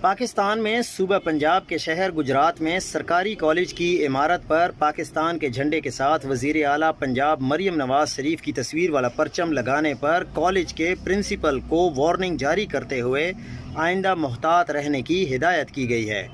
پاکستان میں صوبہ پنجاب کے شہر گجرات میں سرکاری کالج کی عمارت پر پاکستان کے جھنڈے کے ساتھ وزیر اعلیٰ پنجاب مریم نواز شریف کی تصویر والا پرچم لگانے پر کالج کے پرنسپل کو وارننگ جاری کرتے ہوئے آئندہ محتاط رہنے کی ہدایت کی گئی ہے۔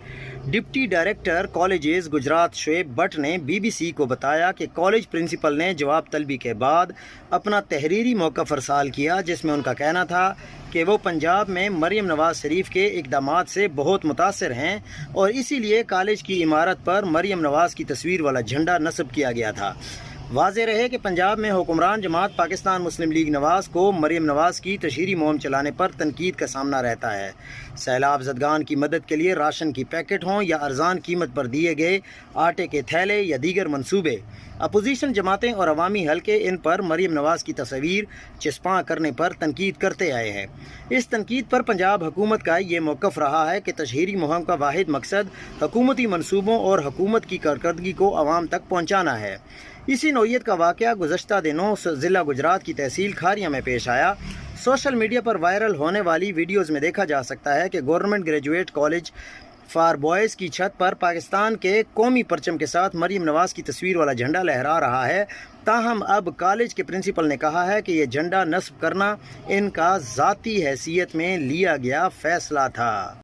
Deputy director colleges Gujarat Shoaib but نے بی بی سی کو بتایا کہ کالج پرنسپل نے جواب طلبی کے بعد اپنا تحریری موقف ارسال کیا، جس میں ان کا کہنا تھا کہ وہ پنجاب میں مریم نواز شریف کے اقدامات سے بہت متاثر ہیں اور اسی لیے کالج کی عمارت پر مریم نواز کی تصویر والا جھنڈا نصب کیا گیا تھا۔ واضح رہے کہ پنجاب میں حکمران جماعت پاکستان مسلم لیگ نواز کو مریم نواز کی تشہیری مہم چلانے پر تنقید کا سامنا رہتا ہے۔ سیلاب زدگان کی مدد کے لیے راشن کی پیکٹ ہوں یا ارزان قیمت پر دیے گئے آٹے کے تھیلے یا دیگر منصوبے، اپوزیشن جماعتیں اور عوامی حلقے ان پر مریم نواز کی تصاویر چسپاں کرنے پر تنقید کرتے آئے ہیں۔ اس تنقید پر پنجاب حکومت کا یہ موقف رہا ہے کہ تشہیری مہم کا واحد مقصد حکومتی منصوبوں اور حکومت کی کارکردگی کو عوام تک پہنچانا ہے۔ اسی نوعیت کا واقعہ گزشتہ دنوں ضلع گجرات کی تحصیل کھاریاں میں پیش آیا۔ سوشل میڈیا پر وائرل ہونے والی ویڈیوز میں دیکھا جا سکتا ہے کہ government graduate college for boys کی چھت پر پاکستان کے قومی پرچم کے ساتھ مریم نواز کی تصویر والا جھنڈا لہرا رہا ہے۔ تاہم اب کالج کے پرنسپل نے کہا ہے کہ یہ جھنڈا نصب کرنا ان کا ذاتی حیثیت میں لیا گیا فیصلہ تھا۔